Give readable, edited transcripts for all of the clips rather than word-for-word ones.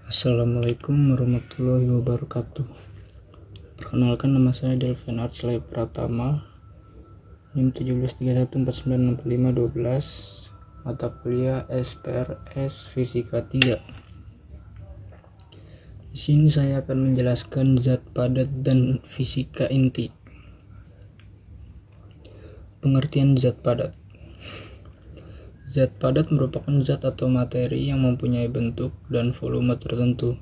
Assalamualaikum warahmatullahi wabarakatuh. Perkenalkan, nama saya Delvin Artsley Pratama, NIM 1731496512, mata kuliah SPRS Fisika 3. Di sini saya akan menjelaskan zat padat dan fisika inti. Pengertian zat padat. Zat padat merupakan zat atau materi yang mempunyai bentuk dan volume tertentu.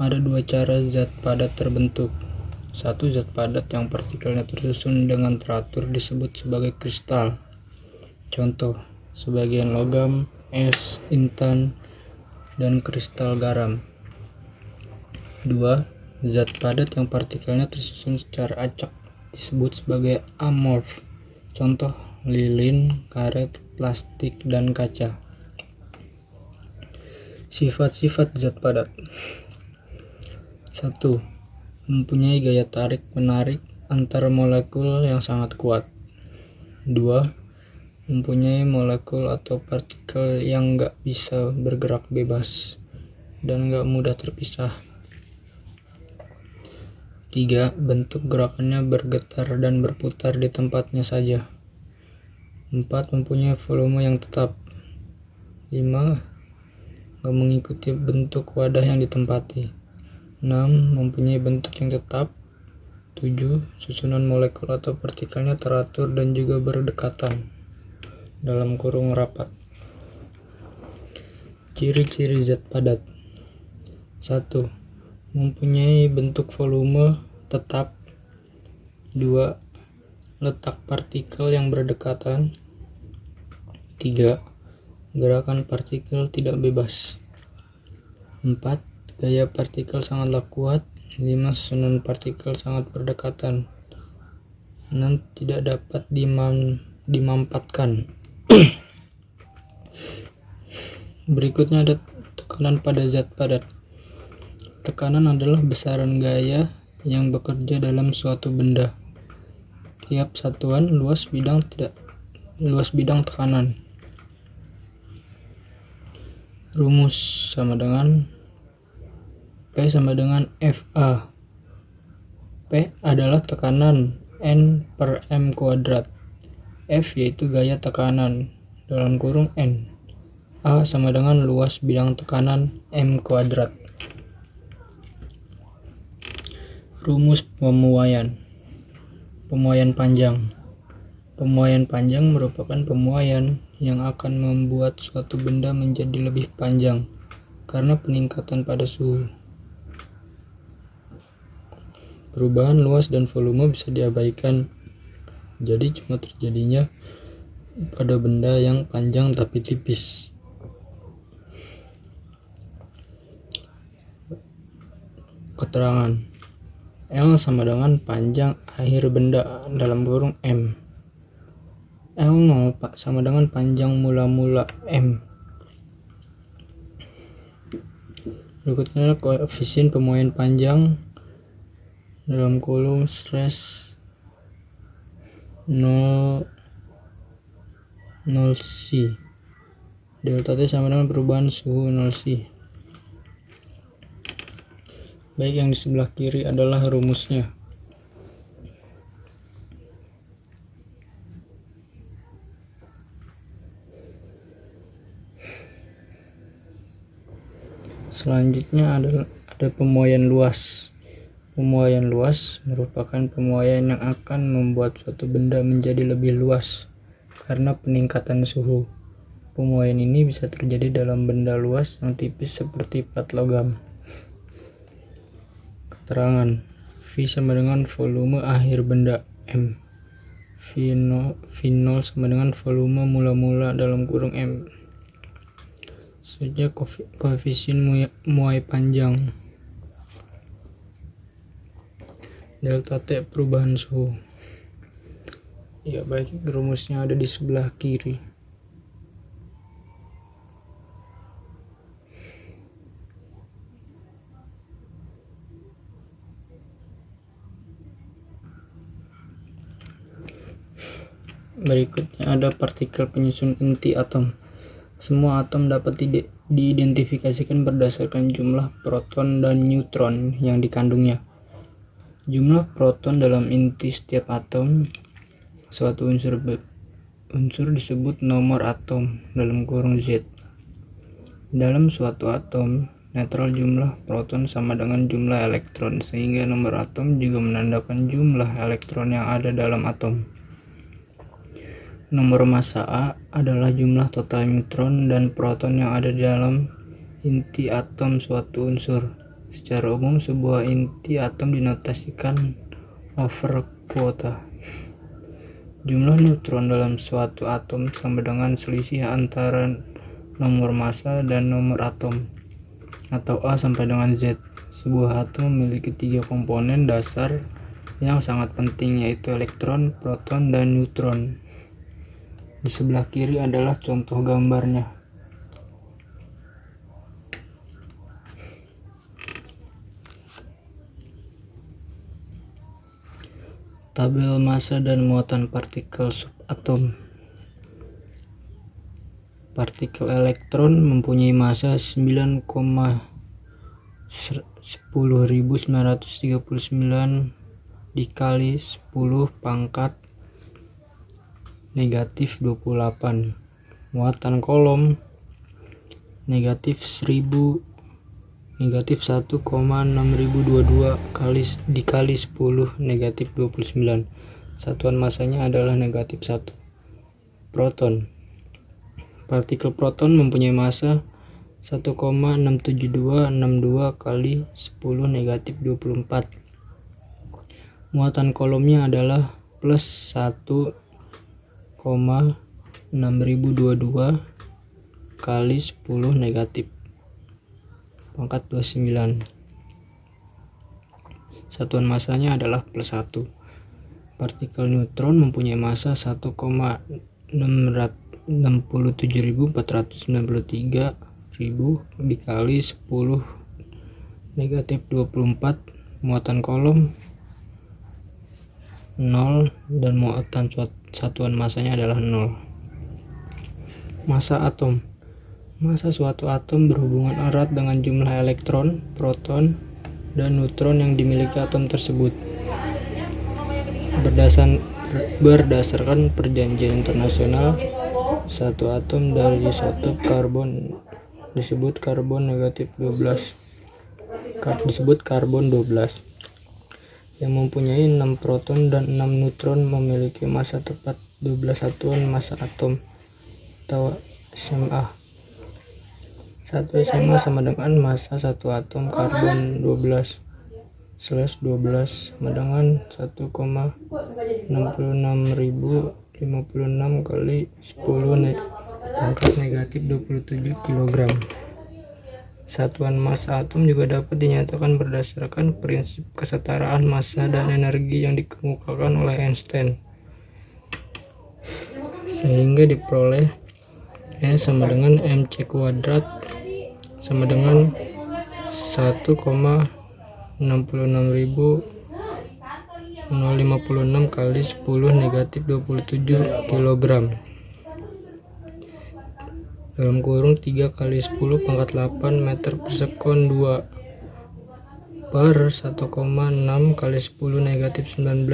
Ada dua cara zat padat terbentuk. Satu, zat padat yang partikelnya tersusun dengan teratur disebut sebagai kristal. Contoh, sebagian logam, es, intan, dan kristal garam. Dua, zat padat yang partikelnya tersusun secara acak disebut sebagai amorf. Contoh, lilin, karet, plastik, dan kaca. Sifat-sifat zat padat. 1. Mempunyai gaya tarik-menarik antar molekul yang sangat kuat. 2. Mempunyai molekul atau partikel yang gak bisa bergerak bebas dan gak mudah terpisah. 3. Bentuk gerakannya bergetar dan berputar di tempatnya saja. 4. Mempunyai volume yang tetap. 5. Gak mengikuti bentuk wadah yang ditempati. 6. Mempunyai bentuk yang tetap. 7. Susunan molekul atau partikelnya teratur dan juga berdekatan dalam kurung rapat. Ciri-ciri zat padat. 1. Mempunyai bentuk volume tetap. 2. Letak partikel yang berdekatan. 3. Gerakan partikel tidak bebas. 4. Gaya partikel sangatlah kuat. 5. Susunan partikel sangat berdekatan. 6. Tidak dapat dimampatkan. Berikutnya ada tekanan pada zat padat. Tekanan adalah besaran gaya yang bekerja dalam suatu benda. Tiap satuan luas bidang tekanan. Rumus sama dengan P sama dengan FA. P adalah tekanan N per M kuadrat. F yaitu gaya tekanan dalam kurung N. A sama dengan luas bidang tekanan M kuadrat. Rumus pemuaian. Pemuaian panjang. Pemuaian panjang merupakan pemuaian yang akan membuat suatu benda menjadi lebih panjang karena peningkatan pada suhu. Perubahan luas dan volume bisa diabaikan, jadi cuma terjadinya pada benda yang panjang tapi tipis. Keterangan. L sama dengan panjang akhir benda dalam kurung M. L0 sama dengan panjang mula-mula M. Berikutnya adalah koefisien pemuaian panjang dalam kurung stress 0 C. Delta T sama dengan perubahan suhu 0 C. Baik, yang di sebelah kiri adalah rumusnya. Selanjutnya ada pemuaian luas. Pemuaian luas merupakan pemuaian yang akan membuat suatu benda menjadi lebih luas karena peningkatan suhu. Pemuaian ini bisa terjadi dalam benda luas yang tipis seperti plat logam. Keterangan. V sama dengan volume akhir benda M. V0 sama dengan volume mula-mula dalam kurung M. Selanjutnya koefisien muai panjang. Delta T perubahan suhu. Ya, baik, rumusnya ada di sebelah kiri. Berikutnya ada partikel penyusun inti atom. Semua atom dapat diidentifikasikan berdasarkan jumlah proton dan neutron yang dikandungnya. Jumlah proton dalam inti setiap atom suatu unsur disebut nomor atom (Z). Dalam suatu atom netral, jumlah proton sama dengan jumlah elektron, sehingga nomor atom juga menandakan jumlah elektron yang ada dalam atom. Nomor massa A adalah jumlah total neutron dan proton yang ada di dalam inti atom suatu unsur. Secara umum, sebuah inti atom dinotasikan over kuota. Jumlah neutron dalam suatu atom sama dengan selisih antara nomor massa dan nomor atom, atau A sampai dengan Z. Sebuah atom memiliki 3 komponen dasar yang sangat penting, yaitu elektron, proton, dan neutron. Di sebelah kiri adalah contoh gambarnya. Tabel massa dan muatan partikel subatom. Partikel elektron mempunyai massa 9,10.939 dikali 10 pangkat negatif 28. Muatan kolom negatif 1,6022 dikali 10 negatif 29. Satuan masanya adalah negatif 1. Proton. Partikel proton mempunyai massa 1,67262 kali 10 negatif 24. Muatan kolomnya adalah plus 1,6022 kali 10 negatif pangkat 29. Satuan masanya adalah plus 1. Partikel neutron mempunyai massa 1,667.493 dikali 10 negatif 24. Muatan kolom 0 dan muatan satuan masanya adalah 0. Massa atom. Massa suatu atom berhubungan erat dengan jumlah elektron, proton, dan neutron yang dimiliki atom tersebut. Berdasarkan perjanjian internasional, satu atom dari isotop karbon disebut karbon 12 yang mempunyai 6 proton dan 6 neutron memiliki massa tepat 12 satuan massa atom atau SMA. Satu SMA sama dengan massa satu atom karbon 12/12 sama dengan 1,66056 kali 10 pangkat negatif 27 kg. Satuan massa atom juga dapat dinyatakan berdasarkan prinsip kesetaraan massa dan energi yang dikemukakan oleh Einstein, sehingga diperoleh E sama dengan mc kuadrat sama dengan 1,66056 kali 10 negatif 27 kg dalam kurung 3 kali 10 pangkat 8 meter per sekon 2 per 1,6 kali 10 negatif 19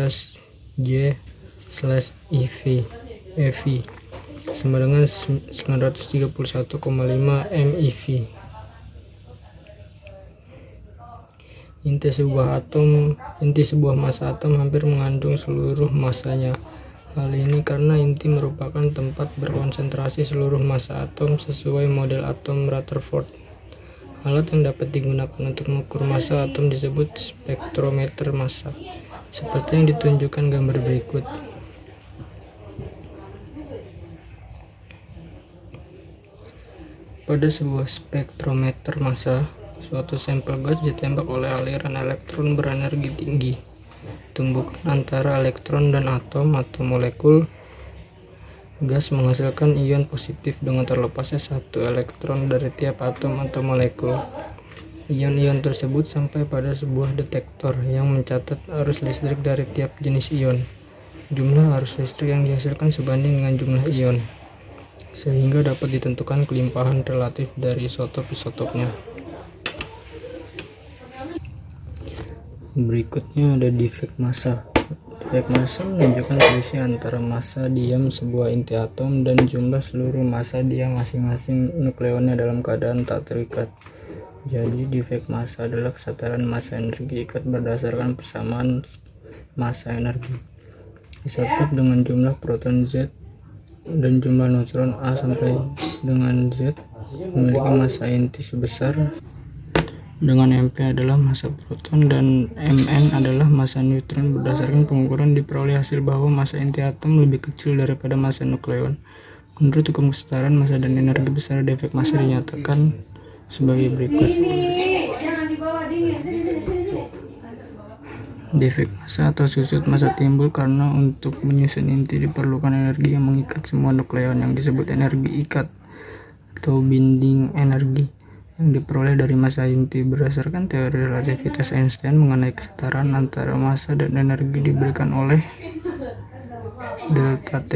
J/eV sama dengan 931,5 MeV. Inti sebuah massa atom hampir mengandung seluruh massanya. Hal ini karena inti merupakan tempat berkonsentrasi seluruh massa atom sesuai model atom Rutherford. Alat yang dapat digunakan untuk mengukur massa atom disebut spektrometer massa, seperti yang ditunjukkan gambar berikut. Pada sebuah spektrometer massa, suatu sampel gas ditembak oleh aliran elektron berenergi tinggi. Tumbukan antara elektron dan atom atau molekul gas menghasilkan ion positif dengan terlepasnya satu elektron dari tiap atom atau molekul. Ion-ion tersebut sampai pada sebuah detektor yang mencatat arus listrik dari tiap jenis ion. Jumlah arus listrik yang dihasilkan sebanding dengan jumlah ion. sehingga dapat ditentukan kelimpahan relatif dari isotop-isotopnya. Berikutnya ada defek massa. Defek massa menunjukkan selisih antara massa diam sebuah inti atom dan jumlah seluruh massa diam masing-masing nukleonnya dalam keadaan tak terikat. Jadi defek massa adalah kesetaraan massa energi ikat berdasarkan persamaan massa energi. Isotop dengan jumlah proton Z dan jumlah neutron A sampai dengan Z memiliki massa inti sebesar dengan MP adalah massa proton dan Mn adalah massa neutron. Berdasarkan pengukuran diperoleh hasil bahwa massa inti atom lebih kecil daripada massa nukleon. Menurut hukum kesetaraan massa dan energi besar, defek massa dinyatakan sebagai berikut. Defek massa atau susut massa timbul karena untuk menyusun inti diperlukan energi yang mengikat semua nukleon yang disebut energi ikat atau binding energi yang diperoleh dari massa inti. Berdasarkan teori relativitas Einstein mengenai kesetaraan antara massa dan energi diberikan oleh delta T,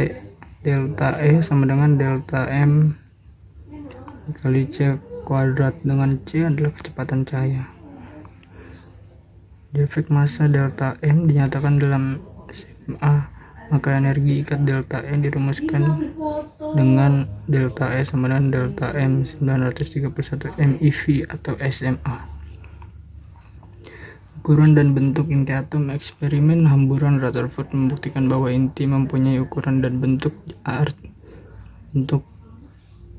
delta E sama dengan delta M dikali C kuadrat, dengan C adalah kecepatan cahaya. Defek massa delta M dinyatakan dalam SMA, maka energi ikat delta E dirumuskan dengan delta E sama dengan delta M 931 MeV atau SMA. Ukuran dan bentuk inti atom. Eksperimen hamburan Rutherford membuktikan bahwa inti mempunyai ukuran dan bentuk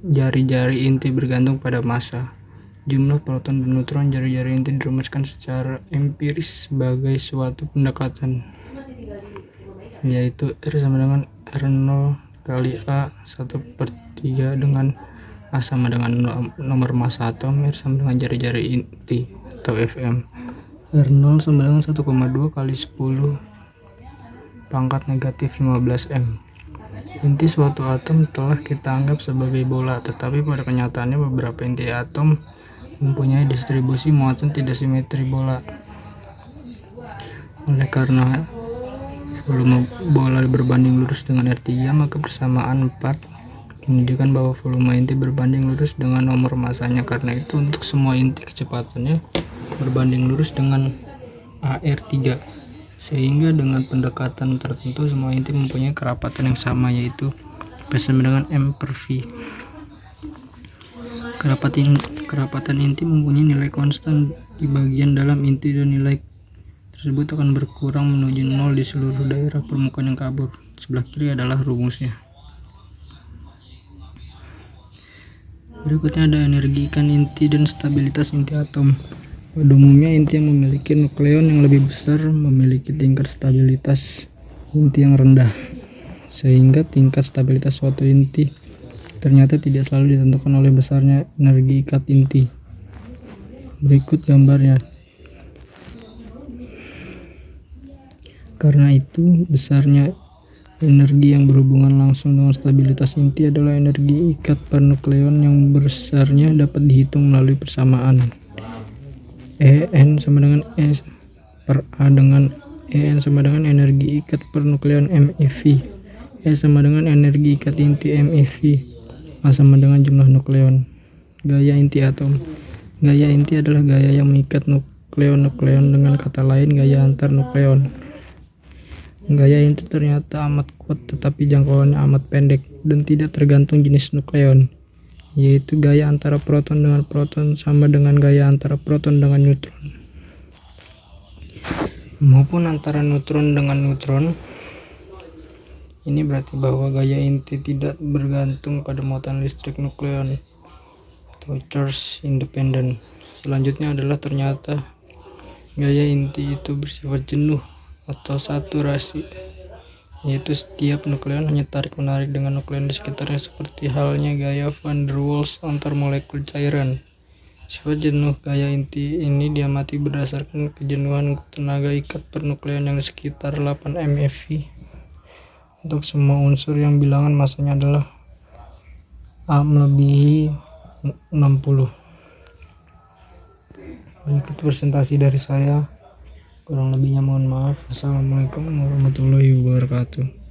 jari-jari inti bergantung pada massa. Jumlah proton dan neutron jari-jari inti dirumuskan secara empiris sebagai suatu pendekatan, yaitu R sama dengan R0 kali A 1/3 dengan A sama dengan nomor massa atom, R sama dengan jari-jari inti atau Fm. R0 sama dengan 1,2 kali 10 pangkat negatif 15 M. Inti suatu atom telah kita anggap sebagai bola, tetapi pada kenyataannya beberapa inti atom mempunyai distribusi muatan tidak simetri bola. Oleh karena volume bola berbanding lurus dengan R3, maka persamaan 4 menunjukkan bahwa volume inti berbanding lurus dengan nomor massanya. Karena itu untuk semua inti kecepatannya berbanding lurus dengan AR3, sehingga dengan pendekatan tertentu semua inti mempunyai kerapatan yang sama, yaitu P sama dengan M/V. Kerapatan inti mempunyai nilai konstan di bagian dalam inti dan nilai tersebut akan berkurang menuju 0 di seluruh daerah permukaan yang kabur. Sebelah kiri adalah rumusnya. Berikutnya ada energi ikat inti dan stabilitas inti atom. Pada umumnya inti yang memiliki nukleon yang lebih besar memiliki tingkat stabilitas inti yang rendah, sehingga tingkat stabilitas suatu inti ternyata tidak selalu ditentukan oleh besarnya energi ikat inti. Berikut gambarnya. Karena itu, besarnya energi yang berhubungan langsung dengan stabilitas inti adalah energi ikat per nukleon yang besarnya dapat dihitung melalui persamaan En sama dengan E per A, dengan En sama dengan energi ikat per nukleon MeV, E sama dengan energi ikat inti MeV, A sama dengan jumlah nukleon. Gaya inti atom. Gaya inti adalah gaya yang mengikat nukleon-nukleon, dengan kata lain gaya antar nukleon. Gaya inti ternyata amat kuat, tetapi jangkauannya amat pendek dan tidak tergantung jenis nukleon, yaitu gaya antara proton dengan proton sama dengan gaya antara proton dengan neutron, maupun antara neutron dengan neutron. Ini berarti bahwa gaya inti tidak bergantung pada muatan listrik nukleon atau charge independent. Selanjutnya adalah ternyata gaya inti itu bersifat jenuh atau saturasi, yaitu setiap nukleon hanya tarik-menarik dengan nukleon di sekitarnya, seperti halnya gaya van der Waals antar molekul cairan. Sifat jenuh gaya inti ini diamati berdasarkan kejenuhan tenaga ikat per nukleon yang di sekitar 8 MeV untuk semua unsur yang bilangan massanya adalah A melebihi 60. Berikut presentasi dari saya. Kurang lebihnya mohon maaf. Assalamualaikum warahmatullahi wabarakatuh.